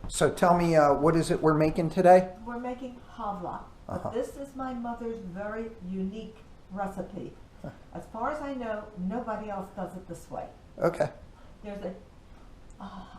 So tell me, what is it we're making today? We're making halva, but this is my mother's very unique recipe. As far as I know, nobody else does it this way. Okay. There's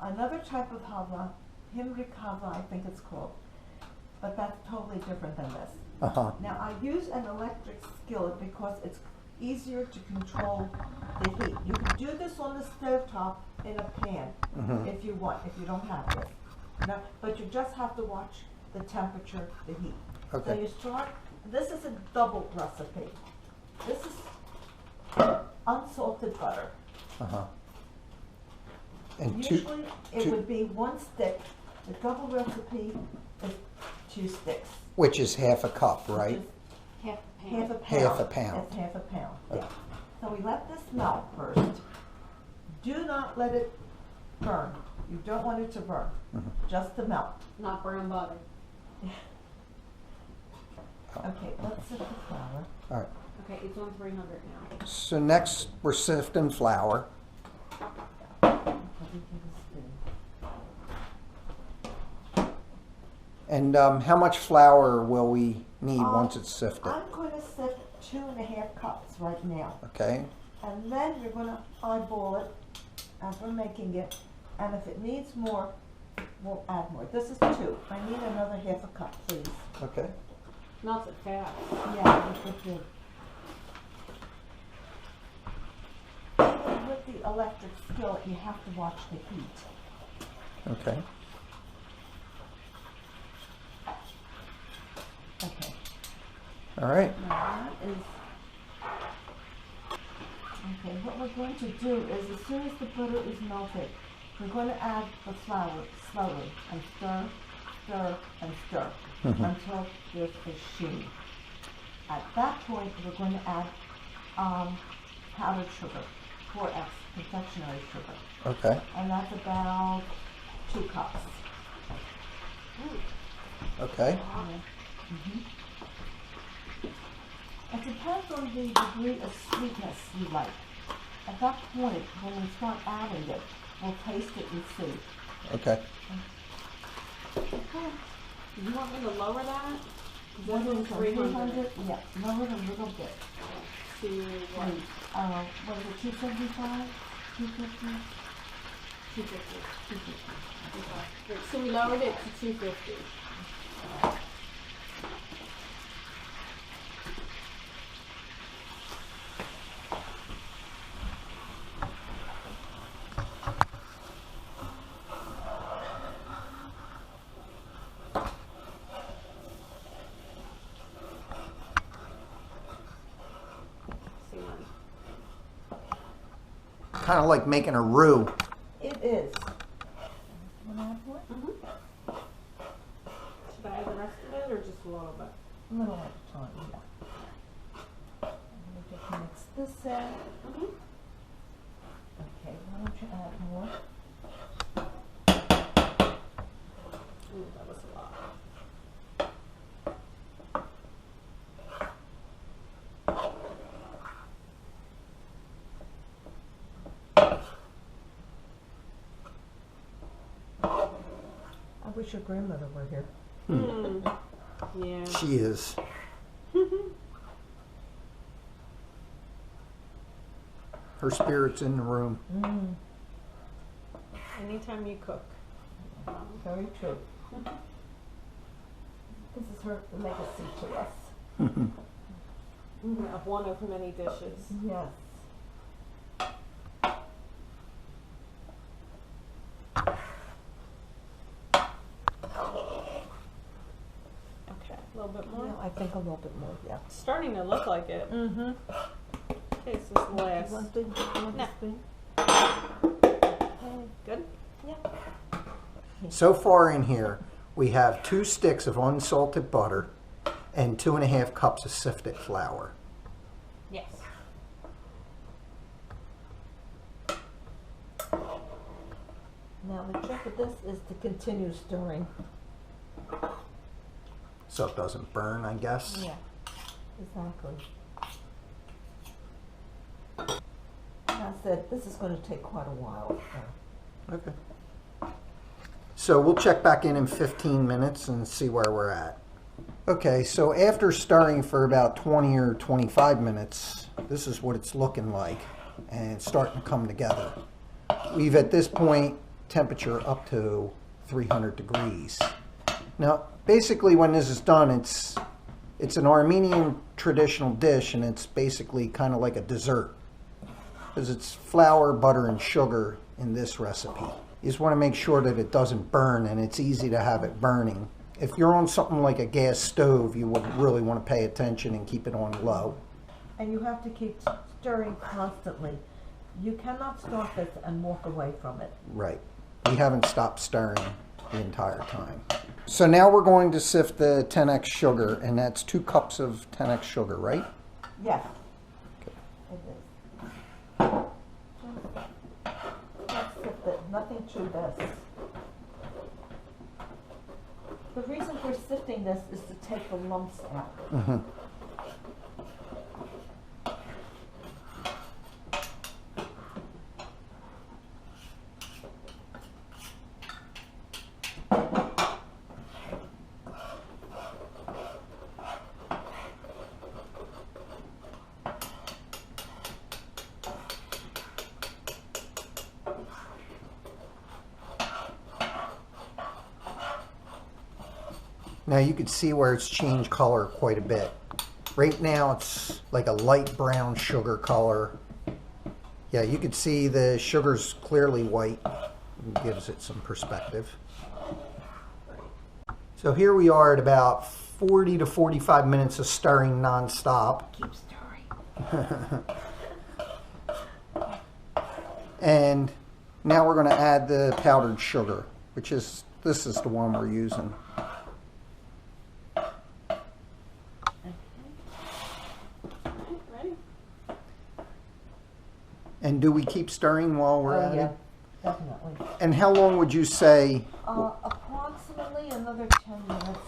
another type of halva, Himrik halva, I think it's called, but that's totally different than this. Now I use an electric skillet because it's easier to control the heat. You can do this on the stovetop in a pan if you want, if you don't have this. No, but you just have to watch the temperature, the heat. Okay. So you start, this is a double recipe. This is unsalted butter. And Usually it would be 1 stick. The double recipe is 2 sticks. which is half a cup, right? Half a pound. Half a pound. It's half a pound, yeah. So we let this melt first. Do not let it burn. You don't want it to burn, just to melt. Not brown butter. Okay, let's sift the flour. All right. Okay, it's on 300 now. So next we're sifting flour. Let me get a spoon. And how much flour will we need once it's sifted? I'm going to sift 2½ cups right now. Okay. And then we're going to eyeball it as we're making it. And if it needs more, we'll add more. This is 2. I need another ½ cup, please. Okay. Melts it fast. Yeah, it did. With the electric skillet, you have to watch the heat. Okay. Okay. All right. Now that is. Okay, what we're going to do is, as soon as the butter is melted, we're going to add the flour slowly and stir, stir, and stir until there's a sheen. At that point, we're going to add powdered sugar, 4X confectionery sugar, Okay. and that's about 2 cups. Okay. It depends on the degree of sweetness you like. At that point, when we start adding it, we'll taste it and see. Okay. Do you want me to lower that? What is it, 300? 300? Yeah, lower it a little bit. To what? What is it, 275? 250? 250. 250. Okay. So we lowered it to 250. Kind of like making a roux. It is. Want to add more? Should I add the rest of it or just a little bit? A little at a time, yeah. Let me just mix this in. Okay, why don't you add more? Ooh, that was a lot. I wish your grandmother were here. Yeah. She is. Her spirit's in the room. Anytime you cook. Very true. This is her legacy to us. Of one of many dishes. Yes. Okay, a little bit more. Yeah, I think a little bit more, yeah. It's starting to look like it. Okay, so this last. You want the No. spoon? Good? Yeah. So far in here, we have 2 sticks of unsalted butter and 2½ cups of sifted flour. Yes. Now the trick of this is to continue stirring. So it doesn't burn, I guess. Yeah, exactly. Like I said, this is going to take quite a while. Okay. So we'll check back in 15 minutes and see where we're at. Okay, so after stirring for about 20 or 25 minutes, this is what it's looking like, and it's starting to come together. We've at this point temperature up to 300 degrees. Now, basically when this is done, it's an Armenian traditional dish, and it's basically kind of like a dessert, because it's flour, butter, and sugar in this recipe. You just want to make sure that it doesn't burn, and it's easy to have it burning. If you're on something like a gas stove, you would really want to pay attention and keep it on low. And you have to keep stirring constantly. You cannot start this and walk away from it. Right. We haven't stopped stirring the entire time. So now we're going to sift the 10x sugar, and that's 2 cups of 10x sugar, right? Yes. Okay. It is. Let's sift it. Nothing to this. The reason for sifting this is to take the lumps out. Mm-hmm. Now you can see where it's changed color quite a bit. Right now it's like a light brown sugar color. Yeah, you can see the sugar's clearly white. It gives it some perspective. So here we are at about 40 to 45 minutes of stirring non-stop. Keep stirring. And now we're going to add the powdered sugar, which is, this is the one we're using. And do we keep stirring while we're at yeah, it? definitely. And how long would you say? Approximately another 10 minutes.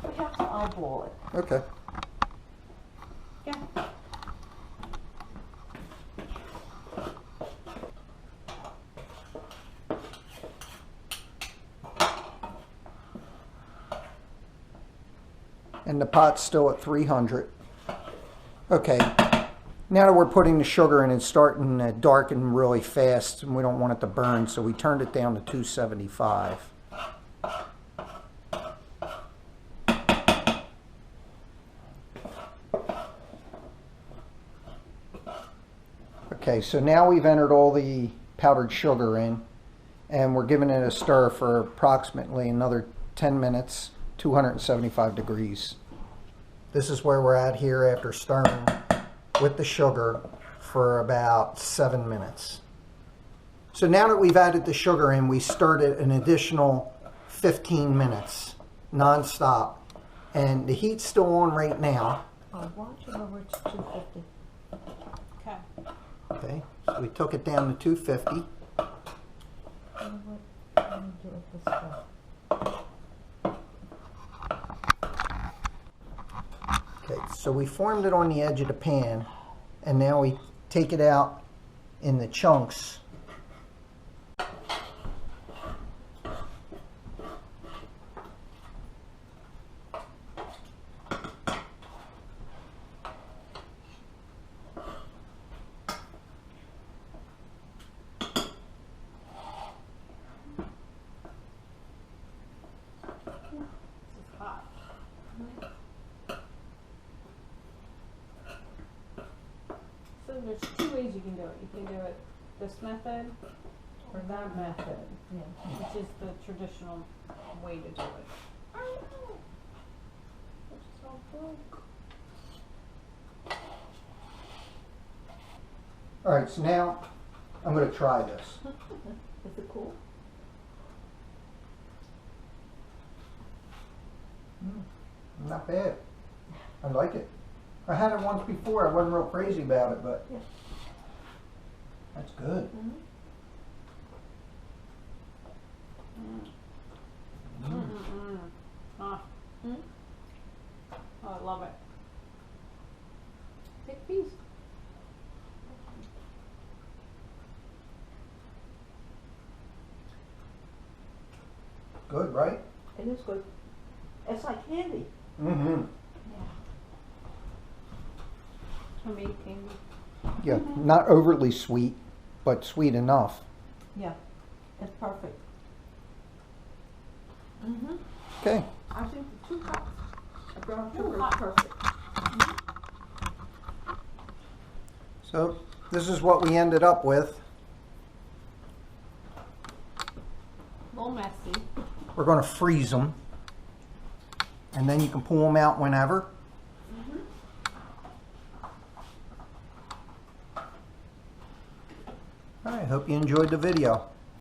We have to eyeball it. Okay. Yeah. And the pot's still at 300. Okay. Now that we're putting the sugar in, it's starting to darken really fast, and we don't want it to burn, so we turned it down to 275. Okay, so now we've entered all the powdered sugar in, and we're giving it a stir for approximately another 10 minutes, 275 degrees. This is where we're at here after stirring with the sugar for about 7 minutes. So now that we've added the sugar in, we stirred it an additional 15 minutes non-stop, and the heat's still on right now. Why don't you lower it to 250? Okay. Okay, so we took it down to 250. You know what? Let me do it this way. Okay, so we formed it on the edge of the pan, and now we take it out in the chunks. This is hot. So there's 2 ways you can do it. You can do it this method or that method, Yeah. which is the traditional way to do it. Which is all broke. All right, so now I'm going to try this. Is it cool? Not bad. I like it. I had it once before. I wasn't real crazy about it, but Yeah. that's good. Ah. Oh, I love it. Take a piece. right? It is good. It's like candy. Mm-hmm. Homemade candy. Yeah, not overly sweet, but sweet enough. Yeah, it's perfect. Mm-hmm. Okay. I think the 2 cups of brown Ooh, sugar is hot. perfect. So this is what we ended up with. A little messy. We're going to freeze them, and then you can pull them out whenever. All right, hope you enjoyed the video.